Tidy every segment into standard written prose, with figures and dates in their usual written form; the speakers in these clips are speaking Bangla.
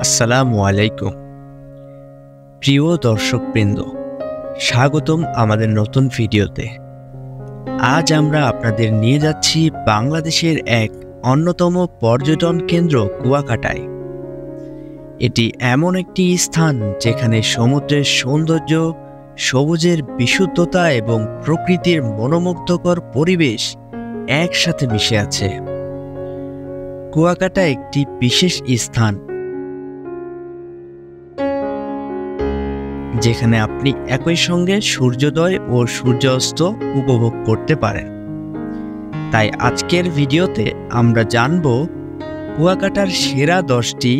আসসালামু আলাইকুম। প্রিয় দর্শকবৃন্দ, স্বাগতম আমাদের নতুন ভিডিওতে। আজ আমরা আপনাদের নিয়ে যাচ্ছি বাংলাদেশের এক অন্যতম পর্যটন কেন্দ্র কুয়াকাটায়। এটি এমন একটি স্থান যেখানে সমুদ্রের সৌন্দর্য, সবুজের বিশুদ্ধতা এবং প্রকৃতির মনোমুগ্ধকর পরিবেশ একসাথে মিশে আছে। কুয়াকাটা একটি বিশেষ স্থান যেখানে আপনি একই সঙ্গে সূর্যোদয় ও সূর্যাস্ত উপভোগ করতে পারেন। তাই আজকের ভিডিওতে আমরা জানব কুয়াকাটার সেরা 10টি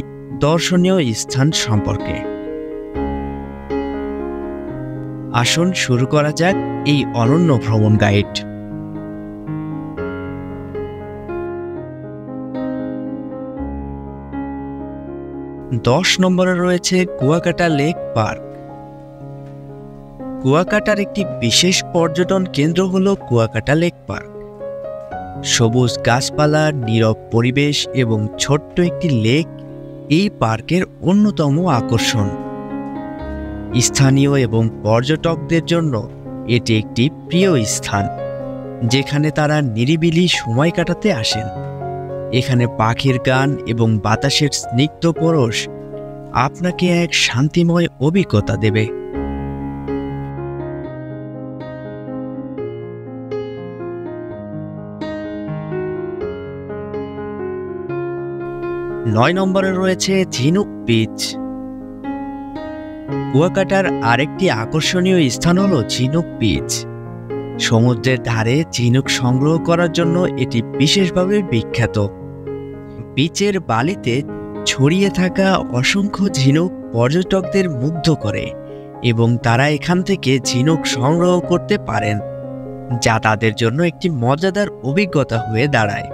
দর্শনীয় স্থান সম্পর্কে। আসুন শুরু করা যাক এই অনন্য ভ্রমণ গাইড। 10 নম্বরে রয়েছে কুয়াকাটা লেক পার্ক। কুয়াকাটার একটি বিশেষ পর্যটন কেন্দ্র হল কুয়াকাটা লেক পার্ক। সবুজ গাছপালা, নীরব পরিবেশ এবং ছোট্ট একটি লেক এই পার্কের অন্যতম আকর্ষণ। স্থানীয় এবং পর্যটকদের জন্য এটি একটি প্রিয় স্থান যেখানে তারা নিরিবিলি সময় কাটাতে আসেন। এখানে পাখির গান এবং বাতাসের স্নিগ্ধ পরশ আপনাকে এক শান্তিময় অভিজ্ঞতা দেবে। 9 নম্বরে রয়েছে ঝিনুক বিচ। কুয়াকাটার আরেকটি আকর্ষণীয় স্থান হল ঝিনুক বিচ। সমুদ্রের ধারে ঝিনুক সংগ্রহ করার জন্য এটি বিশেষভাবে বিখ্যাত। বিচের বালিতে ছড়িয়ে থাকা অসংখ্য ঝিনুক পর্যটকদের মুগ্ধ করে এবং তারা এখান থেকে ঝিনুক সংগ্রহ করতে পারেন, যা তাদের জন্য একটি মজাদার অভিজ্ঞতা হয়ে দাঁড়ায়।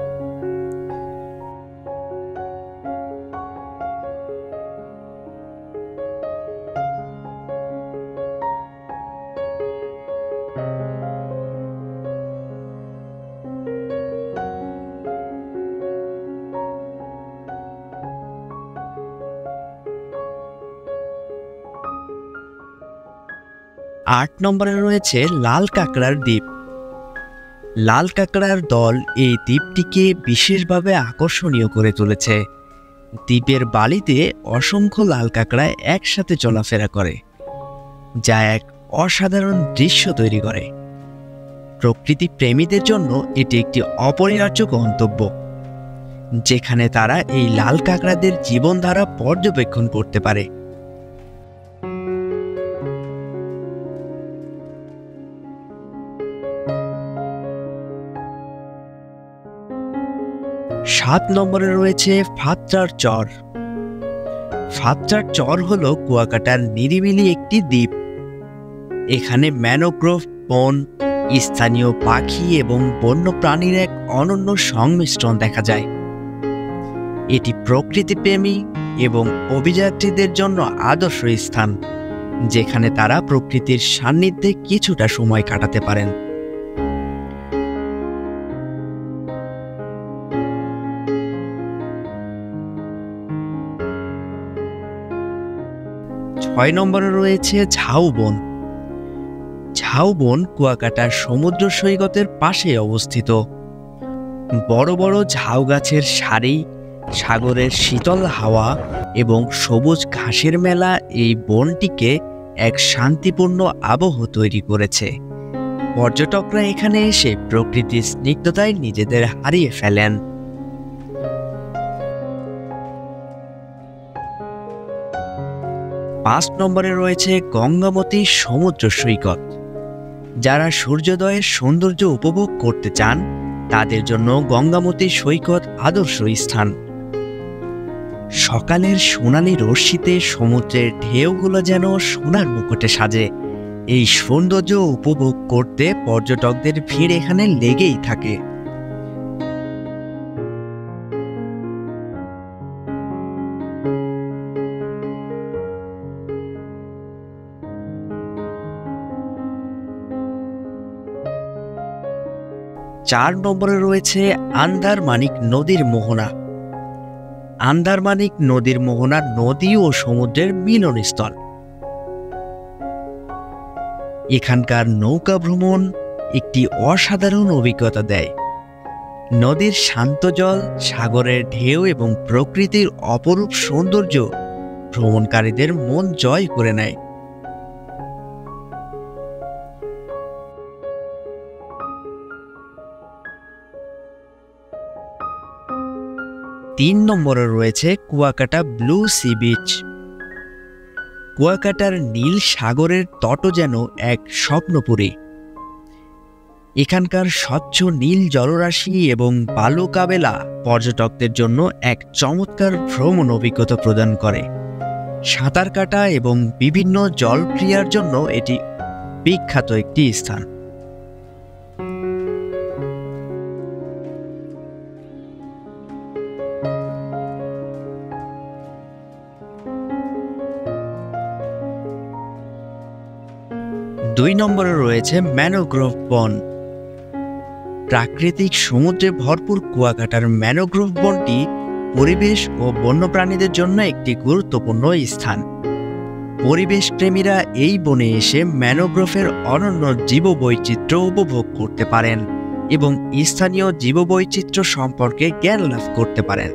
8 নম্বরে রয়েছে লাল কাঁকড়ার দ্বীপ। লাল কাঁকড়ার দল এই দ্বীপটিকে বিশেষভাবে আকর্ষণীয় করে তুলেছে। দ্বীপের বালিতে অসংখ্য লাল কাঁকড়া একসাথে চলাফেরা করে, যা এক অসাধারণ দৃশ্য তৈরি করে। প্রকৃতি প্রেমীদের জন্য এটি একটি অপরিহার্য গন্তব্য, যেখানে তারা এই লাল কাঁকড়াদের জীবনধারা পর্যবেক্ষণ করতে পারে। 7 নম্বরে রয়েছে ফাত্রার চর। ফাত্রার চর হল কুয়াকাটার নিরিবিলি একটি দ্বীপ। এখানে ম্যানোগ্রোভ বন, স্থানীয় পাখি এবং বন্যপ্রাণীর এক অনন্য সংমিশ্রণ দেখা যায়। এটি প্রকৃতিপ্রেমী এবং অভিযাত্রীদের জন্য আদর্শ স্থান, যেখানে তারা প্রকৃতির সান্নিধ্যে কিছুটা সময় কাটাতে পারেন। 6 নম্বরে রয়েছে ঝাউবন। ঝাউবন কুয়াকাটার সমুদ্র সৈকতের পাশে অবস্থিত। বড় বড় ঝাউ গাছের সারি, সাগরের শীতল হাওয়া এবং সবুজ ঘাসের মেলা এই বনটিকে এক শান্তিপূর্ণ আবহ তৈরি করেছে। পর্যটকরা এখানে এসে প্রকৃতির স্নিগ্ধতায় নিজেদের হারিয়ে ফেলেন। 5 নম্বরে রয়েছে গঙ্গামতী সমুদ্র সৈকত। যারা সূর্যোদয়ের সৌন্দর্য উপভোগ করতে চান তাদের জন্য গঙ্গামতী সৈকত আদর্শ স্থান। সকালের সোনালি রশ্মিতে সমুদ্রের ঢেউগুলো যেন সোনার মুকুটে সাজে। এই সৌন্দর্য উপভোগ করতে পর্যটকদের ভিড় এখানে লেগেই থাকে। 4 নম্বরে রয়েছে আন্দারমানিক নদীর মোহনা। আন্দারমানিক নদীর মোহনা নদী ও সমুদ্রের মিলনস্থল। এখানকার নৌকা ভ্রমণ একটি অসাধারণ অভিজ্ঞতা দেয়। নদীর শান্ত জল, সাগরের ঢেউ এবং প্রকৃতির অপরূপ সৌন্দর্য ভ্রমণকারীদের মন জয় করে নেয়। তিন নম্বরে রয়েছে কুয়াকাটা ব্লু সি বিচ। কুয়াকাটার নীল সাগরের তট যেন এক স্বপ্নপুরী। এখানকার স্বচ্ছ নীল জলরাশি এবং বালুকাবেলা পর্যটকদের জন্য এক চমৎকার ভ্রমণ অভিজ্ঞতা প্রদান করে। সাঁতার কাটা এবং বিভিন্ন জলক্রীড়ার জন্য এটি বিখ্যাত একটি স্থান। দুই নম্বরে রয়েছে ম্যানোগ্রোভ বন। প্রাকৃতিক সমুদ্রে ভরপুর কুয়াকাটার ম্যানোগ্রোভ বনটি পরিবেশ ও বন্যপ্রাণীদের জন্য একটি গুরুত্বপূর্ণ স্থান। পরিবেশ প্রেমীরা এই বনে এসে ম্যানোগ্রোভের অনন্য জীববৈচিত্র্য উপভোগ করতে পারেন এবং স্থানীয় জীববৈচিত্র্য সম্পর্কে জ্ঞান লাভ করতে পারেন।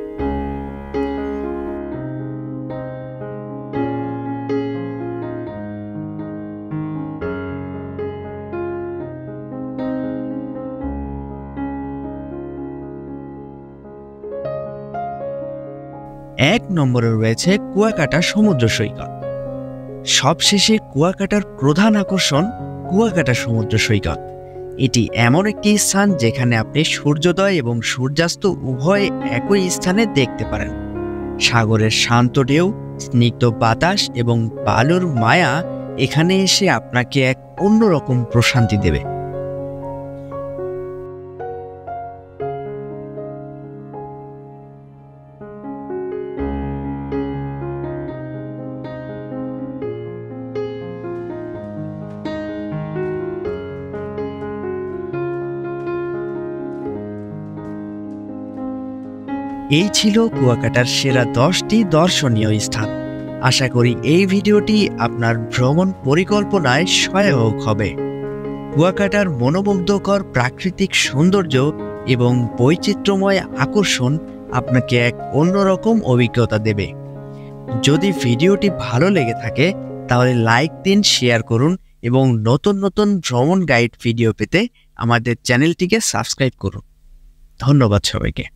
এক নম্বরে রয়েছে কুয়াকাটা সমুদ্র সৈকত। সবশেষে কুয়াকাটার প্রধান আকর্ষণ কুয়াকাটা সমুদ্র সৈকত। এটি এমন একটি স্থান যেখানে আপনি সূর্যোদয় এবং সূর্যাস্ত উভয় একই স্থানে দেখতে পারেন। সাগরের শান্ত ঢেউ, স্নিগ্ধ বাতাস এবং বালুর মায়া এখানে এসে আপনাকে এক অন্যরকম প্রশান্তি দেবে। এই ছিল কুয়াকাটার সেরা 10টি দর্শনীয় স্থান। আশা করি এই ভিডিওটি আপনার ভ্রমণ পরিকল্পনায় সহায়ক হবে। কুয়াকাটার মনোমুগ্ধকর প্রাকৃতিক সৌন্দর্য এবং বৈচিত্র্যময় আকর্ষণ আপনাকে এক অন্যরকম অভিজ্ঞতা দেবে। যদি ভিডিওটি ভালো লেগে থাকে তাহলে লাইক দিন, শেয়ার করুন এবং নতুন নতুন ভ্রমণ গাইড ভিডিও পেতে আমাদের চ্যানেলটিকে সাবস্ক্রাইব করুন। ধন্যবাদ সবাইকে।